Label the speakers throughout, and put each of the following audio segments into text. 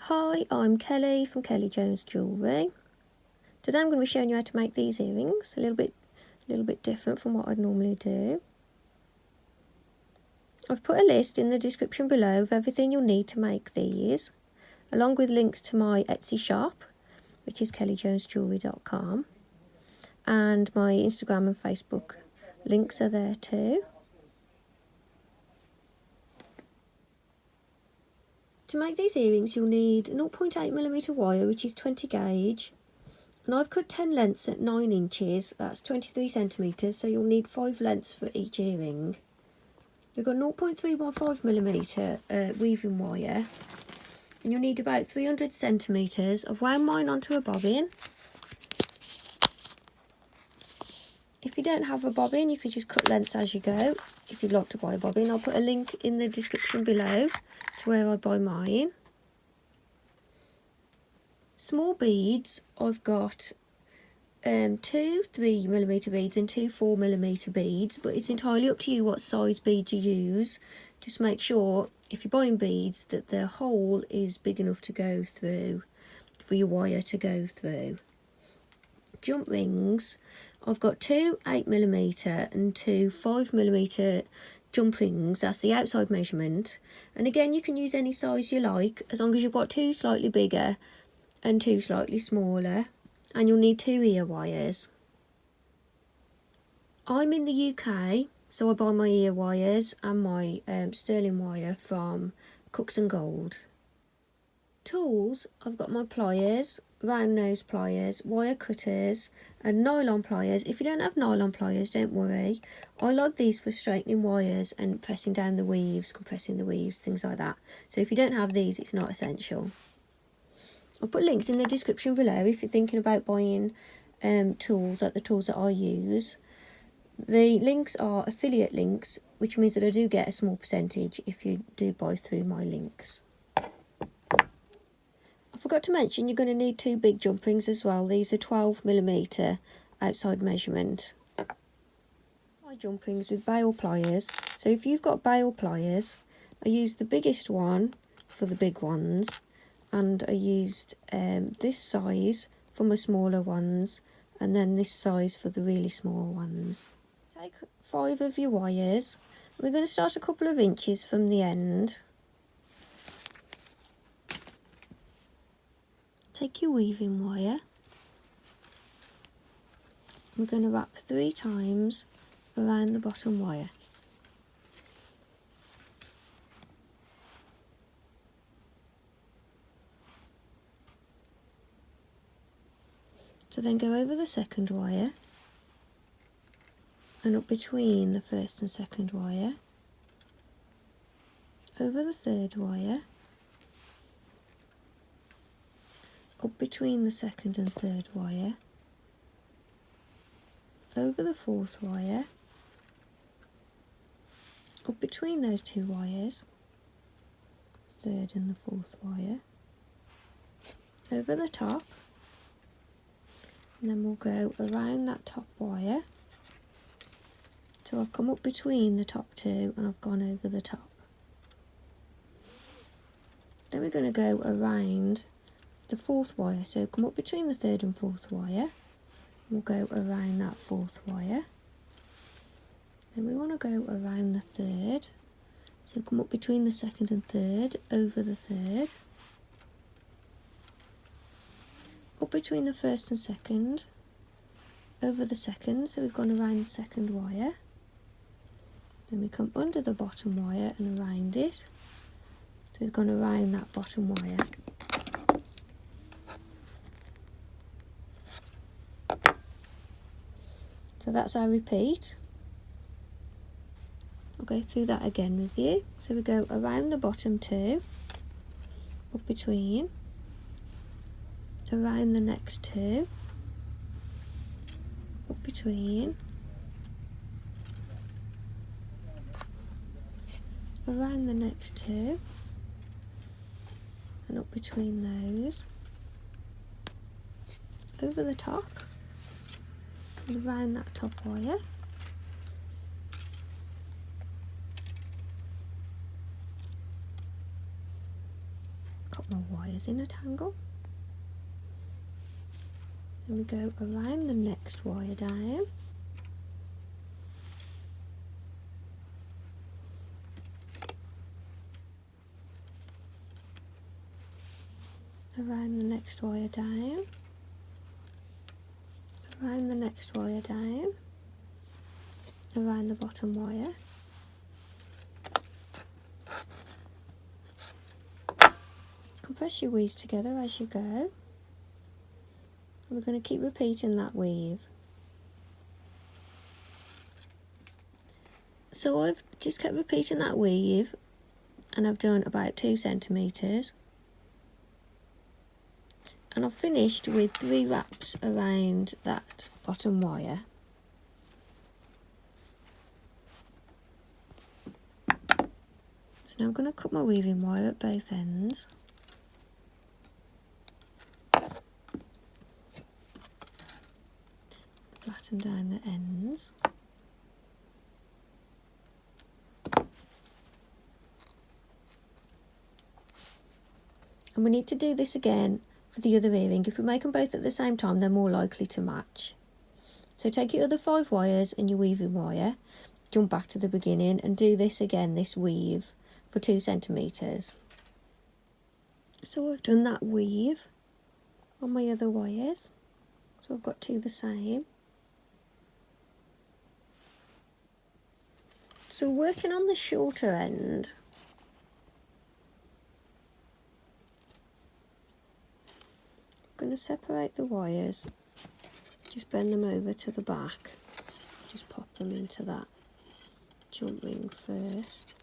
Speaker 1: Hi, I'm Kelly from Kelly Jones Jewellery. Today I'm going to be showing you how to make these earrings, a little bit different from what I'd normally do. I've put a list in the description below of everything you'll need to make these, along with links to my Etsy shop, which is kellyjonesjewellery.com, and my Instagram and Facebook links are there too. To make these earrings you'll need 0.8mm wire, which is 20 gauge, and I've cut 10 lengths at 9 inches, that's 23 centimetres, so you'll need 5 lengths for each earring. We've got 0.315mm weaving wire, and you'll need about 300 centimetres. I've wound mine onto a bobbin. If you don't have a bobbin, you can just cut lengths as you go. If you'd like to buy a bobbin, I'll put a link in the description below to where I buy mine. Small beads, I've got 2 3mm beads and 2 4mm beads, but it's entirely up to you what size beads you use. Just make sure, if you're buying beads, that the hole is big enough to go through, for your wire to go through. Jump rings, I've got 2 8mm and 2 5mm jump rings, that's the outside measurement, and again you can use any size you like as long as you've got 2 slightly bigger and 2 slightly smaller, and you'll need 2 ear wires. I'm in the UK, so I buy my ear wires and my sterling wire from Cooks and Gold. Tools, I've got my pliers, round nose pliers, wire cutters and nylon pliers. If you don't have nylon pliers, don't worry. I like these for straightening wires and pressing down the weaves, compressing the weaves, things like that. So if you don't have these, it's not essential. I'll put links in the description below if you're thinking about buying tools, like the tools that I use. The links are affiliate links, which means that I do get a small percentage if you do buy through my links. I forgot to mention you're going to need 2 big jump rings as well. These are 12mm outside measurement. My jump rings with bail pliers. So if you've got bail pliers, I used the biggest one for the big ones, and I used this size for my smaller ones, and then this size for the really small ones. Take 5 of your wires. We're going to start a couple of inches from the end. Take your weaving wire. We're going to wrap 3 times around the bottom wire. So then go over the second wire and up between the first and second wire, over the third wire, up between the second and third wire, over the fourth wire, up between those 2 wires, third and the fourth wire, over the top, and then we'll go around that top wire. So I've come up between the top 2 and I've gone over the top. Then we're going to go around the fourth wire, so come up between the third and fourth wire, we'll go around that fourth wire. Then we want to go around the third, so come up between the second and third, over the third, up between the first and second, over the second, so we've gone around the second wire. Then we come under the bottom wire and around it, so we've gone around that bottom wire. So that's our repeat. I'll go through that again with you. So we go around the bottom 2, up between, around the next 2, up between, around the next 2, and up between those, over the top, and around that top wire, got my wires in a tangle. Then we go around the next wire down. Around the next wire down. Around the next wire down. Around the bottom wire. Compress your weaves together as you go. And we're going to keep repeating that weave. So I've just kept repeating that weave, and I've done about 2 centimetres. And I've finished with 3 wraps around that bottom wire. So now I'm going to cut my weaving wire at both ends. Flatten down the ends. And we need to do this again for the other earring. If we make them both at the same time, they're more likely to match. So take your other 5 wires and your weaving wire, jump back to the beginning and do this again, this weave, for 2 centimetres. So I've done that weave on my other wires. So I've got 2 the same. So working on the shorter end, I'm going to separate the wires, just bend them over to the back, just pop them into that jump ring first.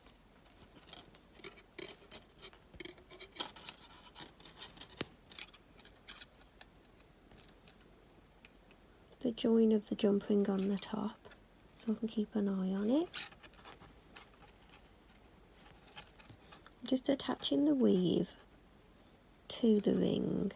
Speaker 1: The join of the jump ring on the top, so I can keep an eye on it. Just attaching the weave to the ring.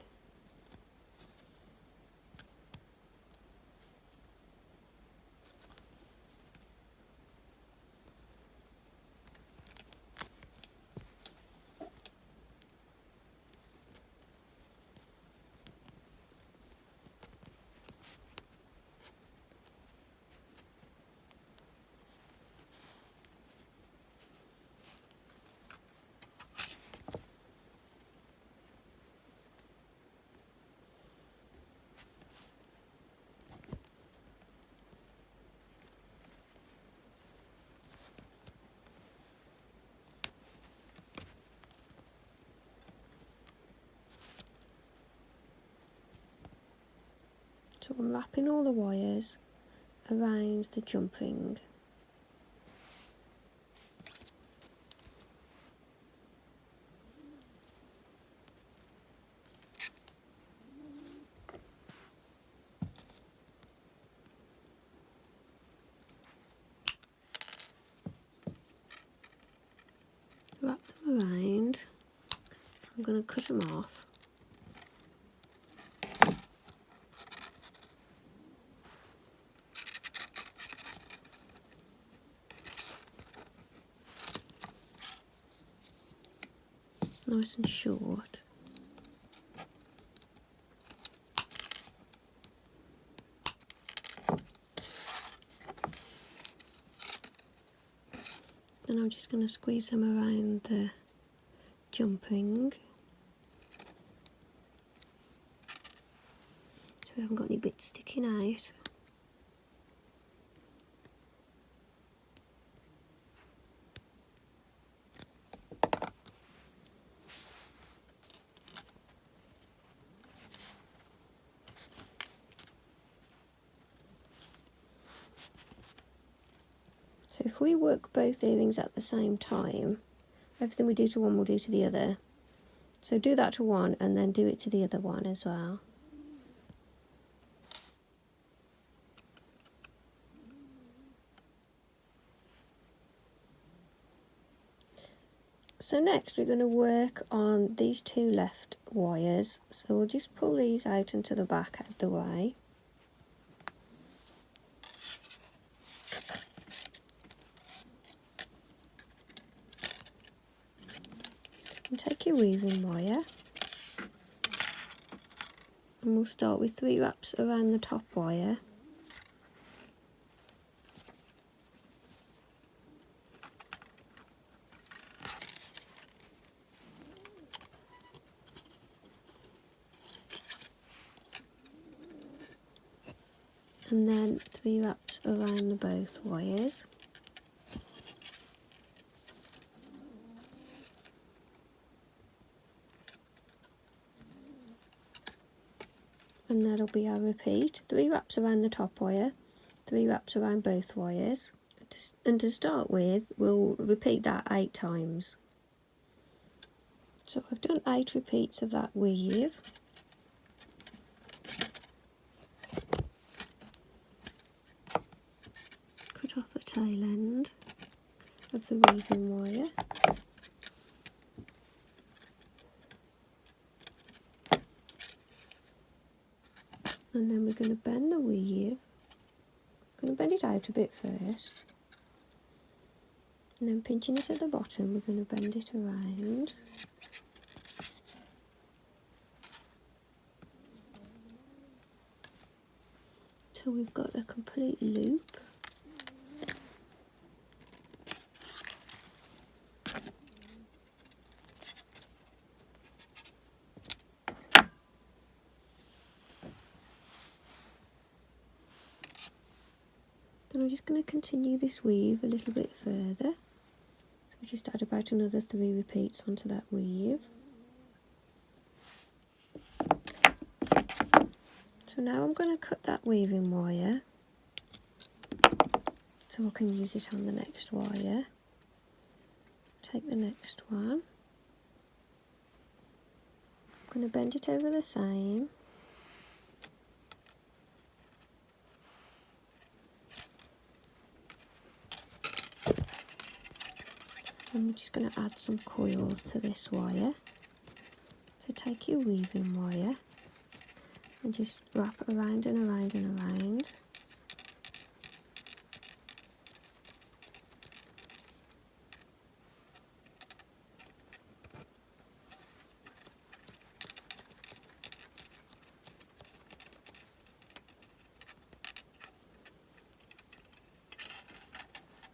Speaker 1: So I'm wrapping all the wires around the jump ring. Wrap them around. I'm going to cut them off. Nice and short. Then I'm just going to squeeze them around the jump ring, so we haven't got any bits sticking out. So if we work both earrings at the same time, everything we do to one we'll do to the other. So do that to one and then do it to the other one as well. So next we're going to work on these 2 left wires. So we'll just pull these out into the back out of the way. And take your weaving wire, and we'll start with 3 wraps around the top wire. And then 3 wraps around the both wires. And that'll be our repeat. 3 wraps around the top wire, 3 wraps around both wires. And to start with, we'll repeat that 8 times. So I've done 8 repeats of that weave. Cut off the tail end of the weaving wire. And then we're going to bend the weave. I'm going to bend it out a bit first. And then pinching it at the bottom, we're going to bend it around. Till we've got a complete loop. Then I'm just going to continue this weave a little bit further. So we just add about another 3 repeats onto that weave. So now I'm going to cut that weaving wire so I can use it on the next wire. Take the next one. I'm going to bend it over the same. And we're just going to add some coils to this wire. So take your weaving wire and just wrap around and around and around.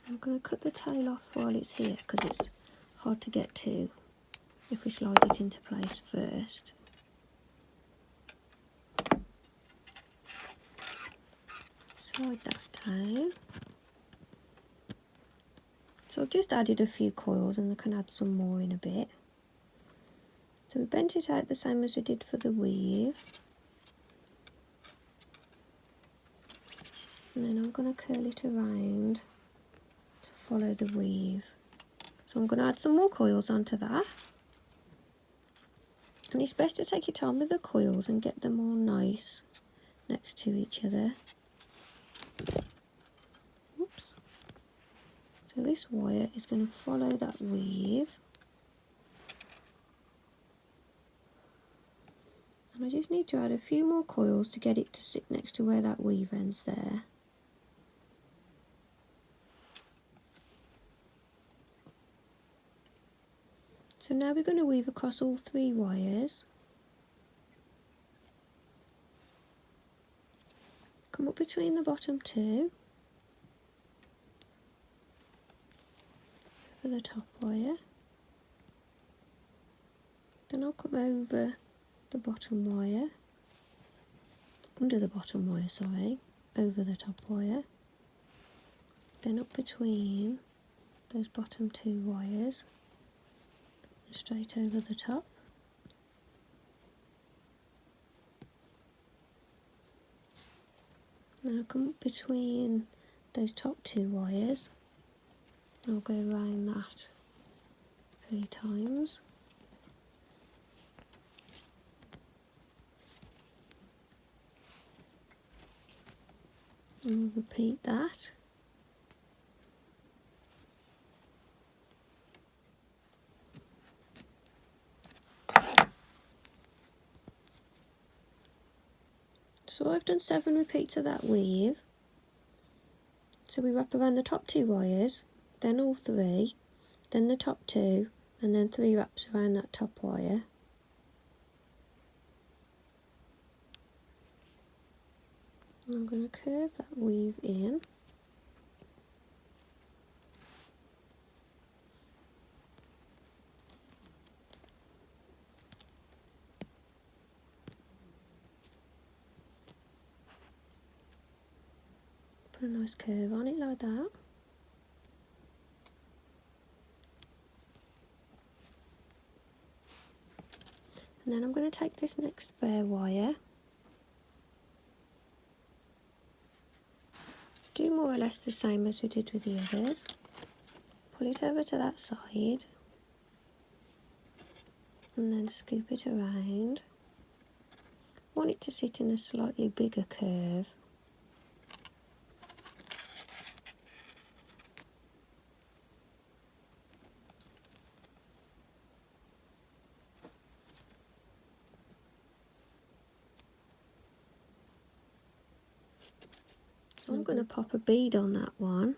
Speaker 1: I'm going to cut the tail off while it's here because it's hard to get to if we slide it into place first. Slide that down. So I've just added a few coils and I can add some more in a bit. So we bent it out the same as we did for the weave. And then I'm going to curl it around to follow the weave. So I'm going to add some more coils onto that. And it's best to take your time with the coils and get them all nice next to each other. Oops. So this wire is going to follow that weave. And I just need to add a few more coils to get it to sit next to where that weave ends there. So now we're going to weave across all 3 wires. Come up between the bottom 2 for the top wire. Then I'll come over the bottom wire, under the bottom wire, sorry, over the top wire. Then up between those bottom 2 wires. Straight over the top. Then I'll come up between those top 2 wires. I'll go around that 3 times. And we'll repeat that. So I've done 7 repeats of that weave. So we wrap around the top 2 wires, then all 3, then the top 2, and then 3 wraps around that top wire. I'm going to curve that weave in. Put a nice curve on it like that. And then I'm going to take this next bare wire, do more or less the same as we did with the others, pull it over to that side, and then scoop it around. Want it to sit in a slightly bigger curve. So I'm going to pop a bead on that one.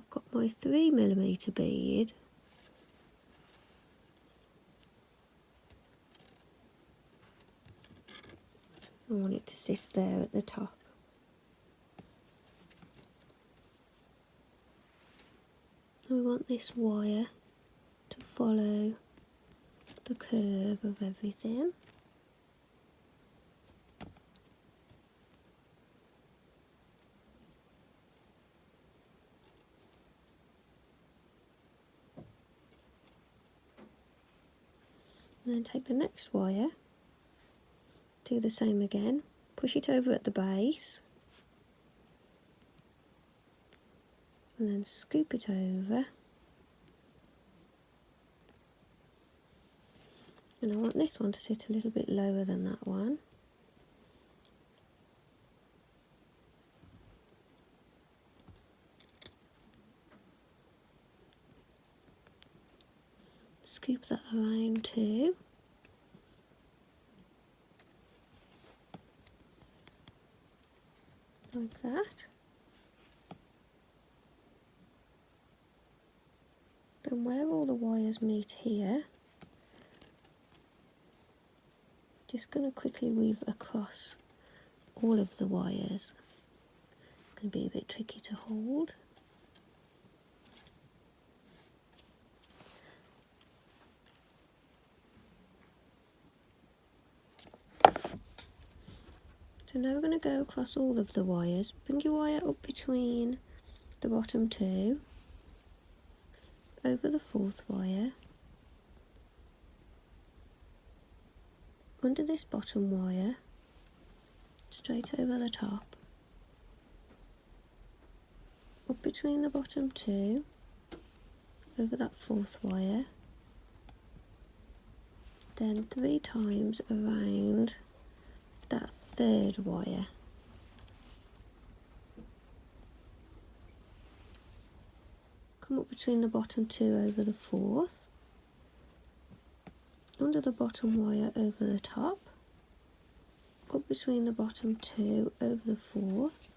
Speaker 1: I've got my 3mm bead. I want it to sit there at the top. And we want this wire to follow the curve of everything. And then take the next wire, do the same again, push it over at the base, and then scoop it over. And I want this one to sit a little bit lower than that one. Scoop that around too. Like that. Then where all the wires meet here, just going to quickly weave across all of the wires. It's going to be a bit tricky to hold. So now we're going to go across all of the wires. Bring your wire up between the bottom two, over the 4th wire, under this bottom wire, straight over the top, up between the bottom two, over that 4th wire, then 3 times around that 3rd wire. Come up between the bottom two over the 4th, under the bottom wire over the top, up between the bottom two over the 4th,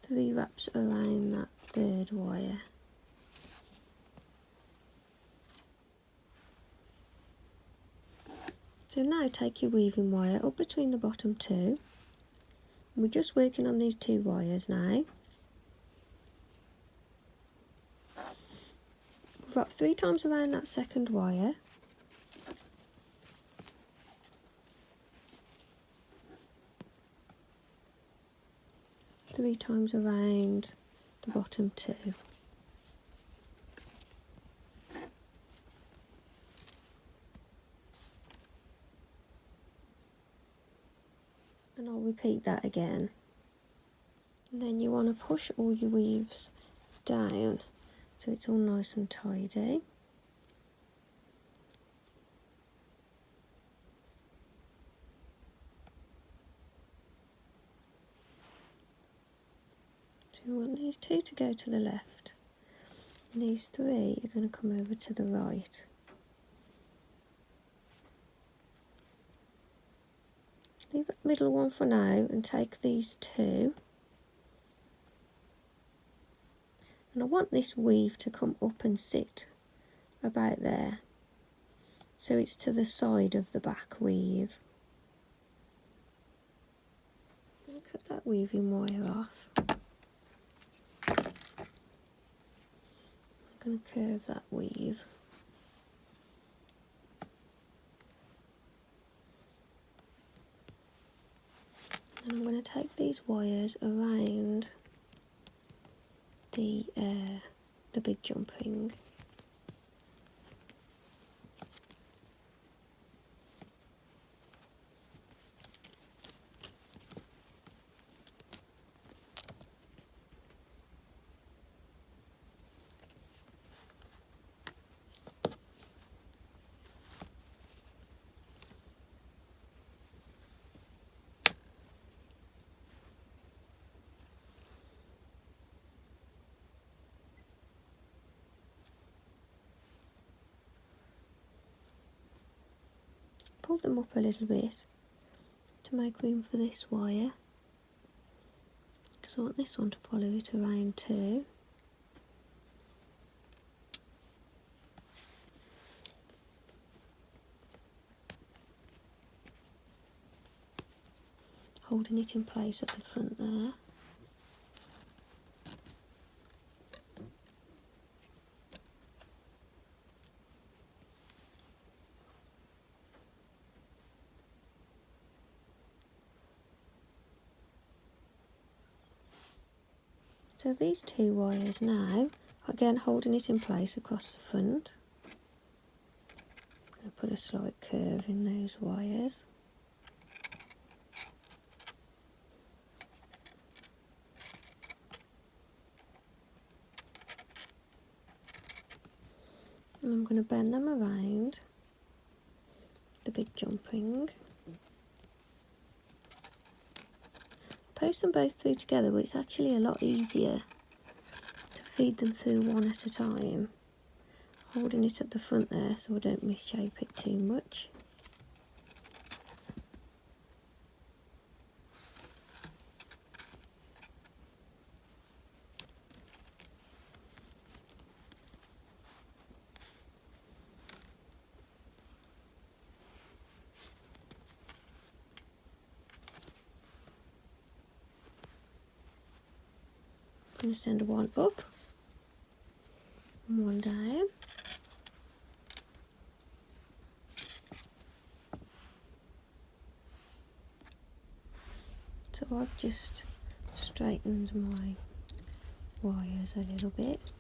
Speaker 1: 3 wraps around that 3rd wire. So now take your weaving wire up between the bottom two. We're just working on these 2 wires now. Wrap 3 times around that 2nd wire. Three times around the bottom two. And I'll repeat that again. And then you want to push all your weaves down so it's all nice and tidy. So you want these 2 to go to the left, and these 3 are going to come over to the right. Leave the middle one for now and take these 2. And I want this weave to come up and sit about there. So it's to the side of the back weave. Cut that weaving wire off. I'm going to curve that weave. And I'm going to take these wires around the big jump ring. Pull them up a little bit to make room for this wire, because I want this one to follow it around too. Holding it in place at the front there. So these two wires now, again holding it in place across the front. I'm going to put a slight curve in those wires. And I'm going to bend them around the big jump ring. Post them both through together, but it's actually a lot easier to feed them through one at a time, holding it at the front there so I don't misshape it too much. I'm going to send one up and one down. So I've just straightened my wires a little bit.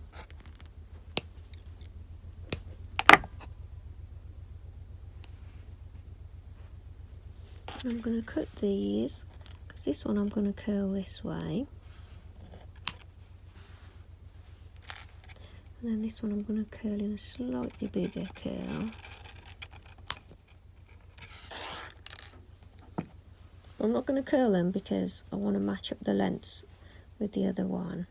Speaker 1: And I'm going to cut these, because this one I'm going to curl this way. And then this one I'm going to curl in a slightly bigger curl. I'm not going to curl them because I want to match up the lengths with the other one.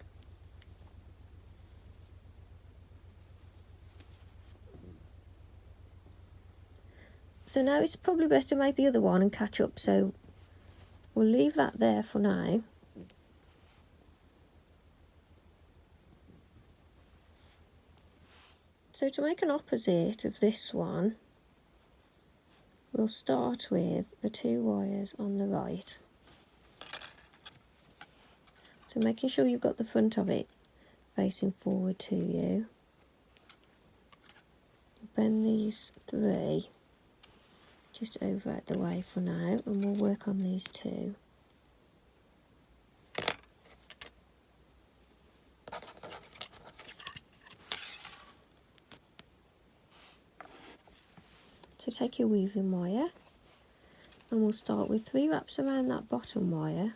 Speaker 1: So now it's probably best to make the other one and catch up, so we'll leave that there for now. So to make an opposite of this one, we'll start with the two wires on the right. So making sure you've got the front of it facing forward to you. Bend these three just over out the way for now, and we'll work on these two. So take your weaving wire, and we'll start with 3 wraps around that bottom wire.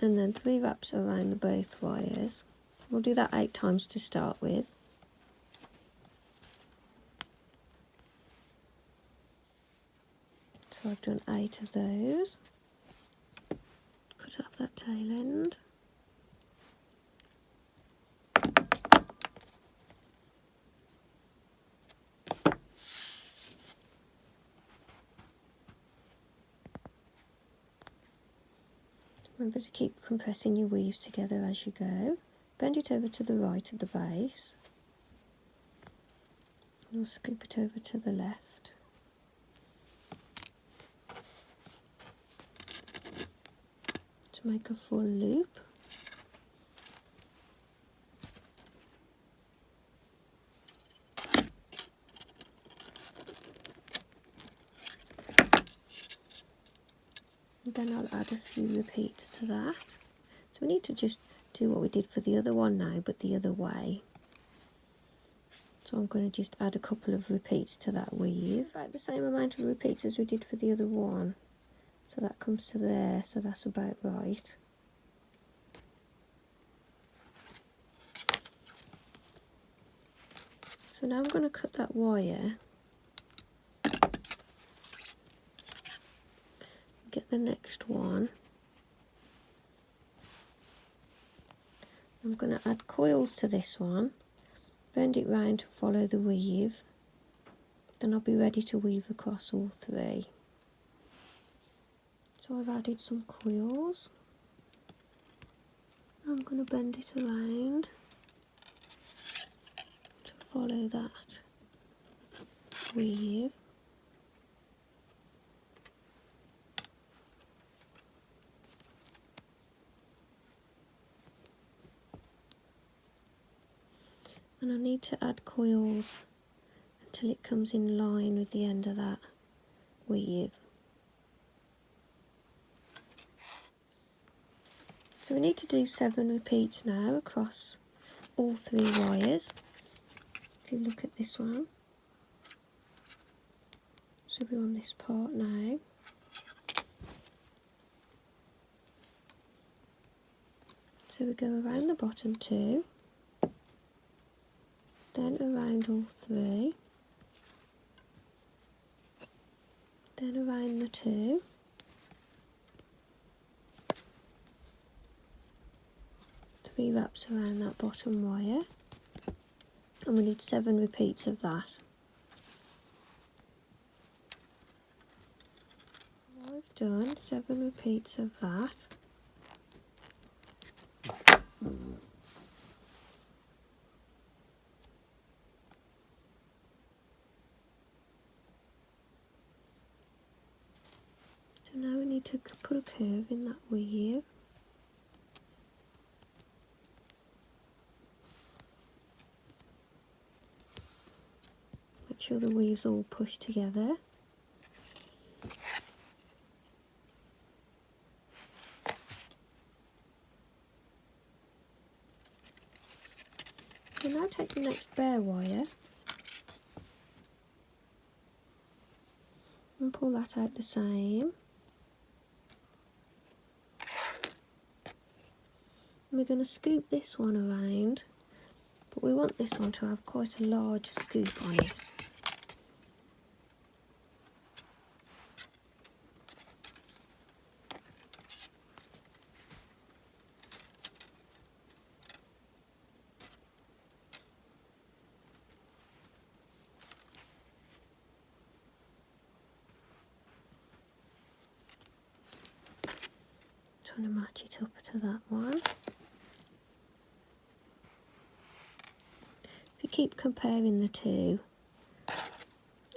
Speaker 1: And then 3 wraps around the both wires. We'll do that 8 times to start with. So I've done 8 of those. Cut off that tail end. Remember to keep compressing your weaves together as you go. Bend it over to the right at the base. And we'll scoop it over to the left. To make a full loop. And then I'll add a few repeats to that. So we need to just do what we did for the other one now, but the other way. So I'm going to just add a couple of repeats to that weave. About the same amount of repeats as we did for the other one. So that comes to there, so that's about right. So now I'm going to cut that wire. Get the next one. I'm going to add coils to this one. Bend it round to follow the weave. Then I'll be ready to weave across all three. So I've added some coils. I'm going to bend it around to follow that weave. And I need to add coils until it comes in line with the end of that weave. So we need to do 7 repeats now across all 3 wires. If you look at this one, so we're on this part now. So we go around the bottom 2, then around all 3, then around the 2, three wraps around that bottom wire, and we need 7 repeats of that. I've done 7 repeats of that. So now we need to put a curve in that weave. Make sure the weaves all push together. So now take the next bare wire and pull that out the same. And we're going to scoop this one around, but we want this one to have quite a large scoop on it. Trying to match it up to that one. If you keep comparing the two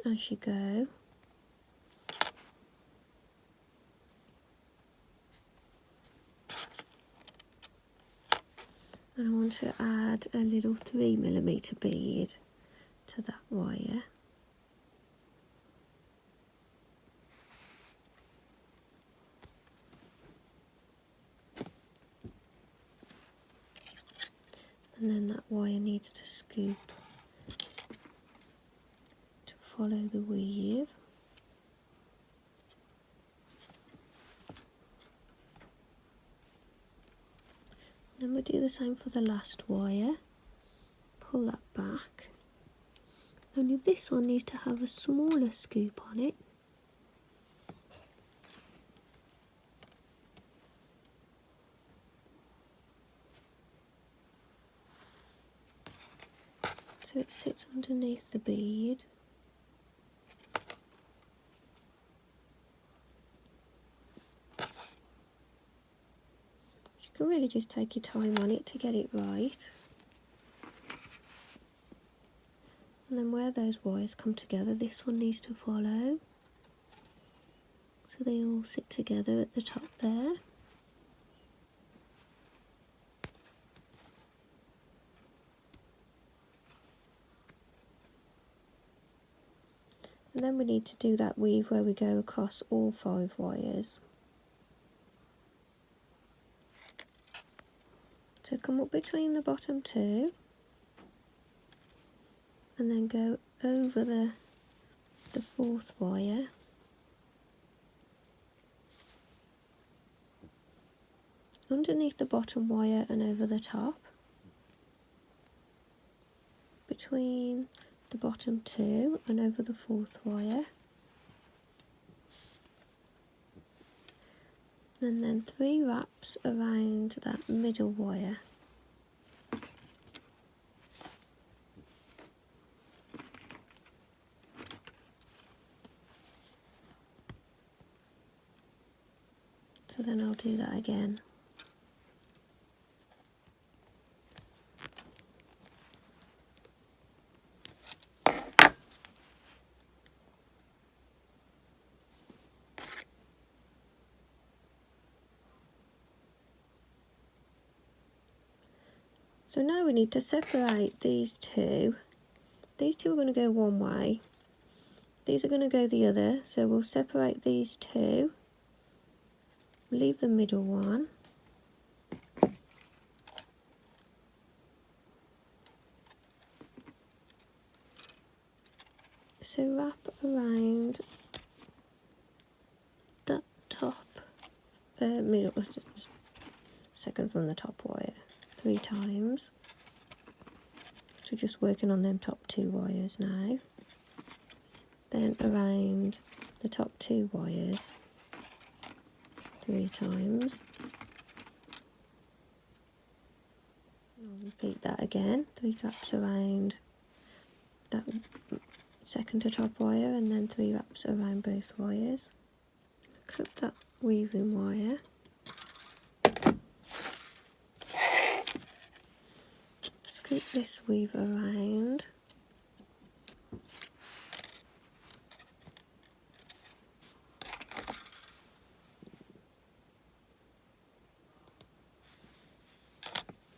Speaker 1: as you go, and I want to add a little 3mm bead to that wire. And then that wire needs to scoop to follow the weave. Then we'll do the same for the last wire. Pull that back. Only this one needs to have a smaller scoop on it. So it sits underneath the bead. You can really just take your time on it to get it right. And then where those wires come together, this one needs to follow. So they all sit together at the top there. And then we need to do that weave where we go across all 5 wires. So come up between the bottom 2 and then go over the 4th wire. Underneath the bottom wire and over the top. Between the bottom 2 and over the 4th wire. And then 3 wraps around that middle wire. So then I'll do that again. So now we need to separate these two. These two are going to go one way. These are going to go the other. So we'll separate these two. Leave the middle one. So wrap around that top, middle, second from the top wire, 3 times. So we're just working on them top 2 wires now. Then around the top 2 wires, 3 times. I'll repeat that again, 3 wraps around that second to top wire and then 3 wraps around both wires. Cut that weaving wire. Scoop this weave around.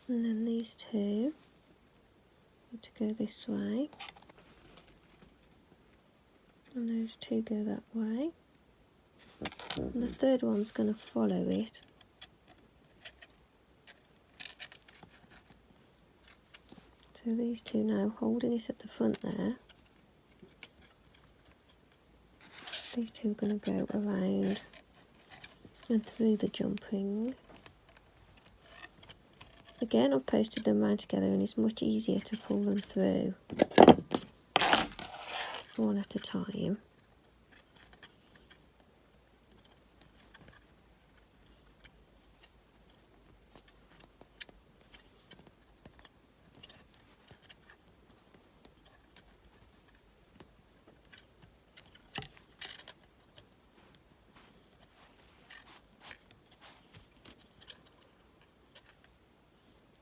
Speaker 1: And then these two need to go this way. And those 2 go that way. And the third one's going to follow it. So these 2 now holding it at the front there. These 2 are going to go around and through the jump ring. Again, I've posted them round together and it's much easier to pull them through one at a time.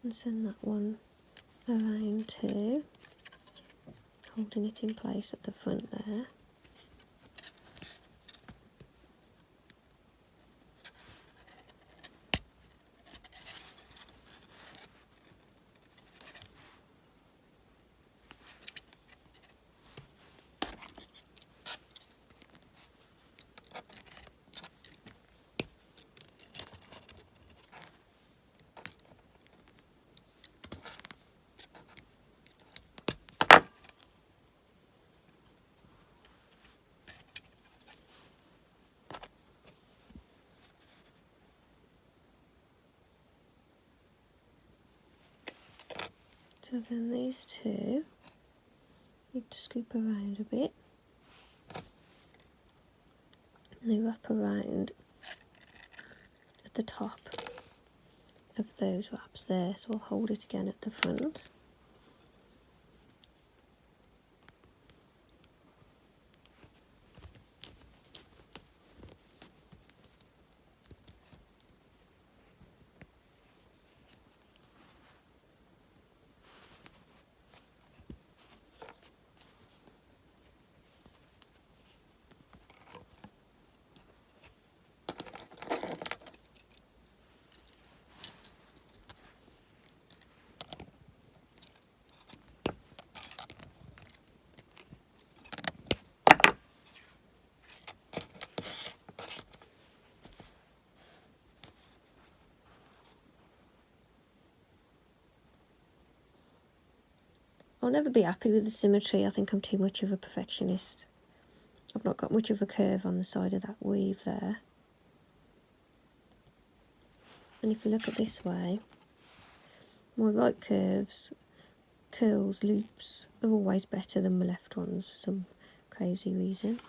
Speaker 1: And send that one around too, holding it in place at the front there. So then these 2 need to scoop around a bit, and they wrap around at the top of those wraps there, so I'll hold it again at the front. I'll never be happy with the symmetry. I think I'm too much of a perfectionist. I've not got much of a curve on the side of that weave there. And if you look at this way, my right curves, curls, loops are always better than my left ones for some crazy reason.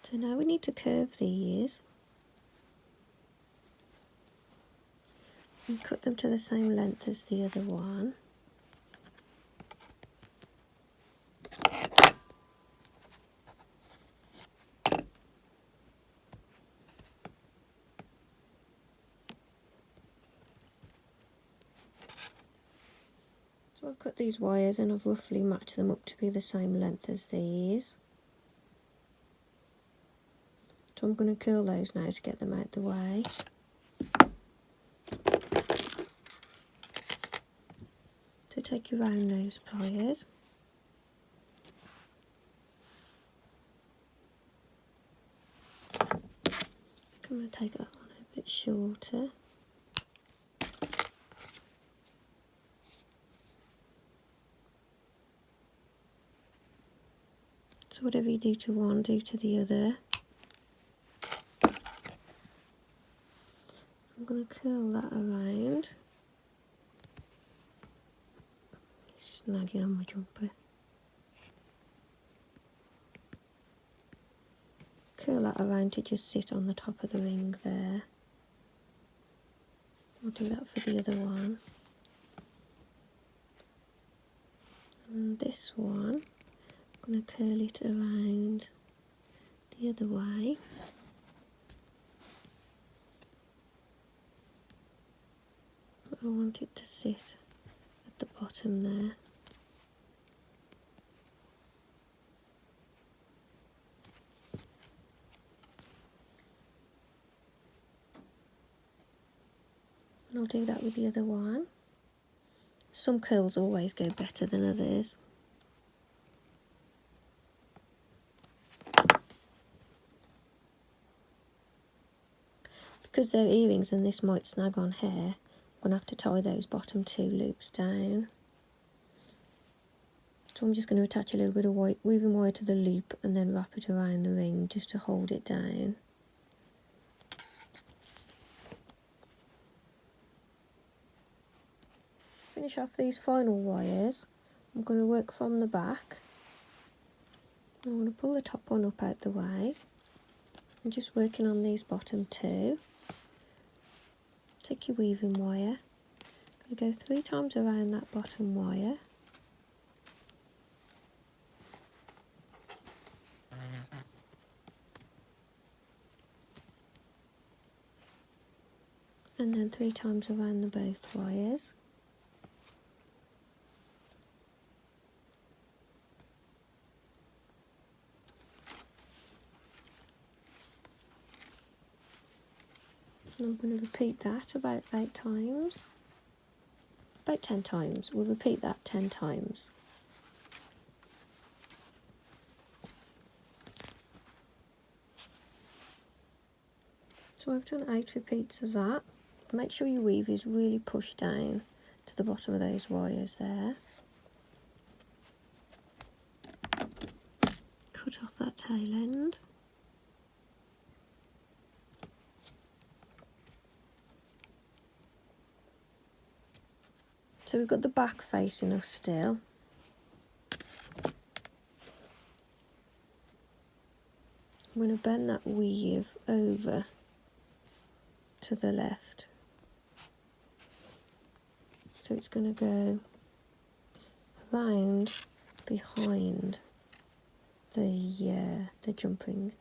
Speaker 1: So now we need to curve these and cut them to the same length as the other one. So I've cut these wires and I've roughly matched them up to be the same length as these. So I'm going to curl those now to get them out the way. So take your round nose pliers. I'm going to take that one a bit shorter. So whatever you do to one, do to the other. I'm going to curl that around. Snagging on my jumper. Curl that around to just sit on the top of the ring there. I'll do that for the other one. And this one, I'm going to curl it around the other way. I want it to sit at the bottom there. And I'll do that with the other one. Some curls always go better than others. Because they're earrings and this might snag on hair, I'm going to have to tie those bottom two loops down. So I'm just going to attach a little bit of white weaving wire to the loop and then wrap it around the ring just to hold it down. Finish off these final wires. I'm going to work from the back. I'm going to pull the top one up out the way. I'm just working on these bottom two. Take your weaving wire. I'm going to go 3 times around that bottom wire. And then 3 times around the both wires. And I'm going to repeat that about 8 times. About 10 times. We'll repeat that 10 times. So I've done 8 repeats of that. Make sure your weave is really pushed down to the bottom of those wires there. Cut off that tail end. So we've got the back facing us still. I'm going to bend that weave over to the left. So it's going to go around behind the jump ring.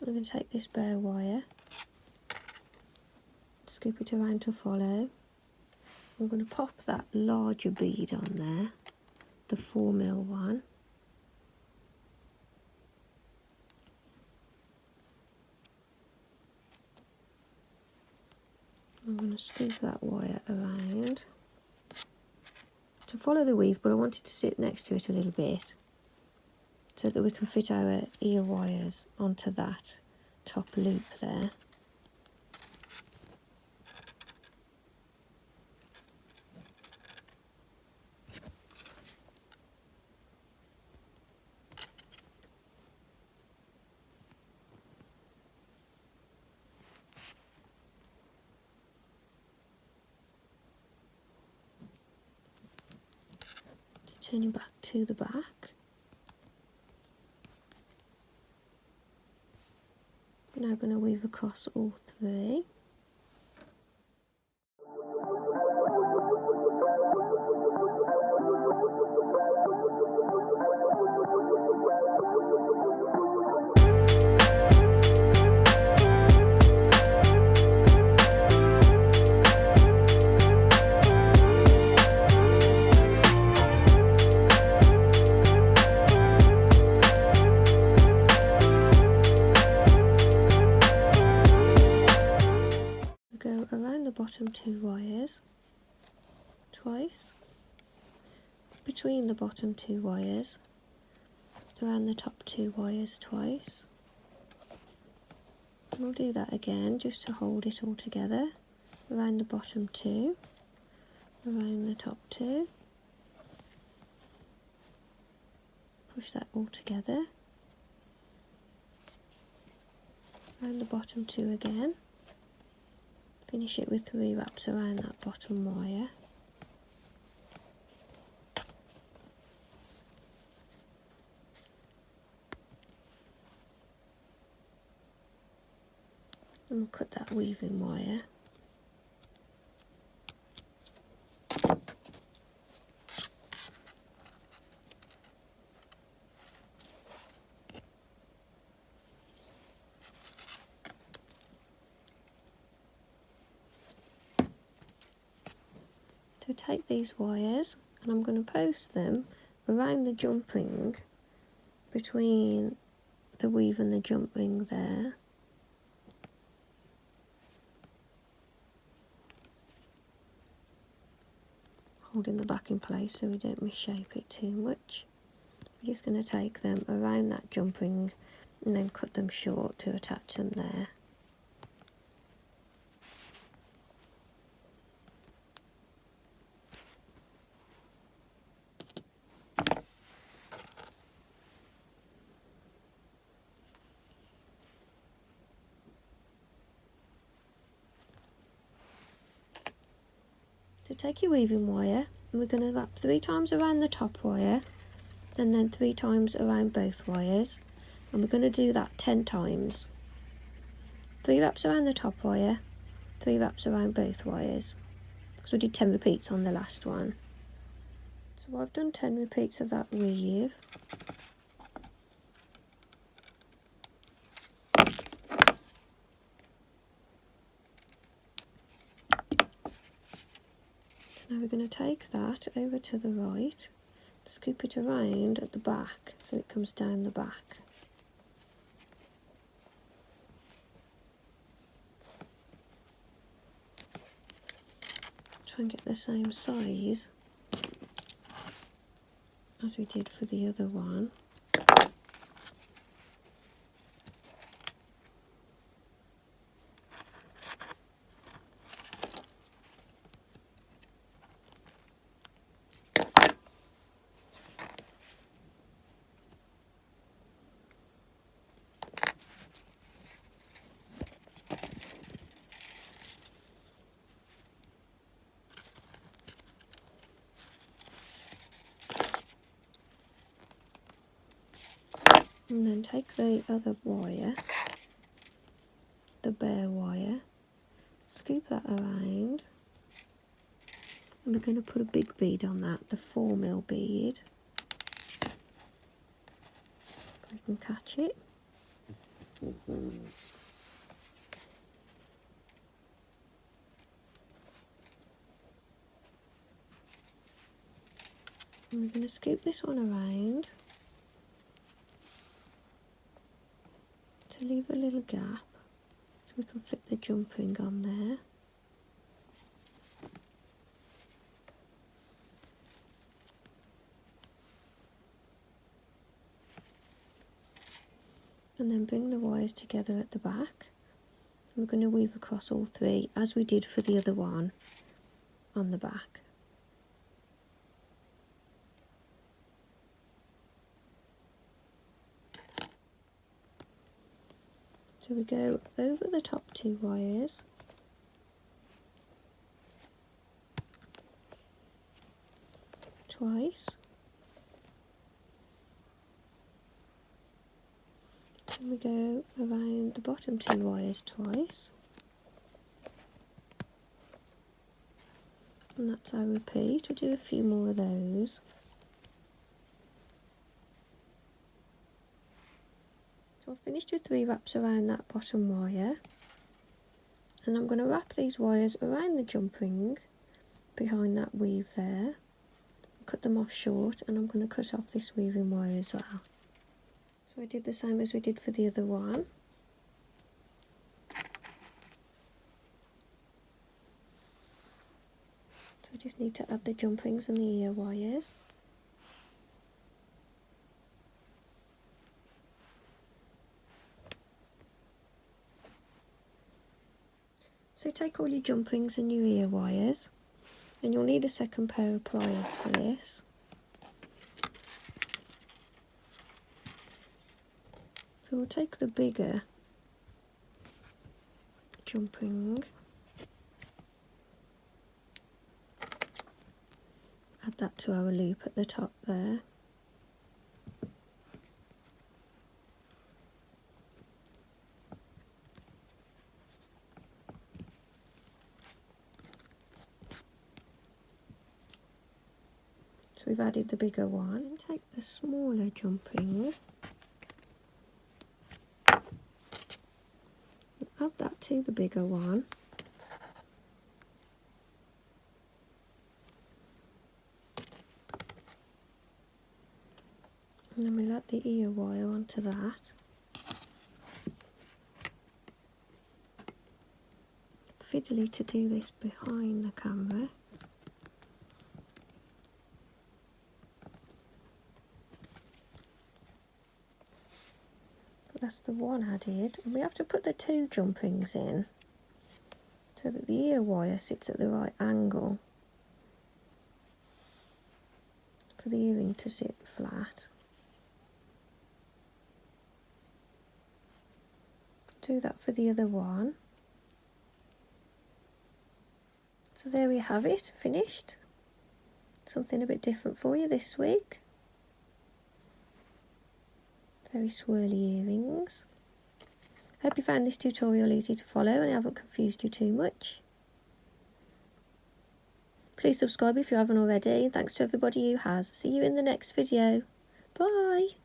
Speaker 1: I'm going to take this bare wire, scoop it around to follow. I'm going to pop that larger bead on there, the 4mm one. I'm going to scoop that wire around to follow the weave, but I want it to sit next to it a little bit so that we can fit our ear wires onto that top loop there. Turning back to the back. We're now going to weave across all three. Go around the bottom two wires twice, between the bottom two wires, around the top two wires twice. And we'll do that again just to hold it all together. Around the bottom two, around the top two. Push that all together. Around the bottom two again. Finish it with 3 wraps around that bottom wire. And we'll cut that weaving wire. So take these wires and I'm going to post them around the jump ring, between the weave and the jump ring there. Holding the back in place so we don't misshape it too much. We're just going to take them around that jump ring and then cut them short to attach them there. So take your weaving wire and we're going to wrap 3 times around the top wire and then 3 times around both wires, and we're going to do that 10 times. 3 wraps around the top wire, 3 wraps around both wires, because we did 10 repeats on the last one. So I've done 10 repeats of that weave. Now we're going to take that over to the right, scoop it around at the back so it comes down the back. Try and get the same size as we did for the other one. And then take the other wire, the bare wire, scoop that around, and we're going to put a big bead on that, the 4mm bead. We can catch it. And we're going to scoop this one around to leave a little gap so we can fit the jump ring on there. and then bring the wires together at the back. We're going to weave across all three as we did for the other one on the back. So we go over the top 2 wires, twice, and we go around the bottom 2 wires twice, and that's our repeat. We'll do a few more of those. So I've finished with 3 wraps around that bottom wire, and I'm going to wrap these wires around the jump ring behind that weave there, cut them off short, and I'm going to cut off this weaving wire as well. So I did the same as we did for the other one. So I just need to add the jump rings and the ear wires. So take all your jump rings and your ear wires, and you'll need a second pair of pliers for this. So we'll take the bigger jump ring, add that to our loop at the top there. So we've added the bigger one, and take the smaller jump ring, add that to the bigger one, and then we'll add the ear wire onto that. Fiddly to do this behind the camera. That's the one added, and we have to put the 2 jump rings in so that the ear wire sits at the right angle for the earring to sit flat. Do that for the other one. So there we have it, finished. Something a bit different for you this week. Very swirly earrings. Hope you found this tutorial easy to follow and I haven't confused you too much. Please subscribe if you haven't already. Thanks to everybody who has. See you in the next video. Bye!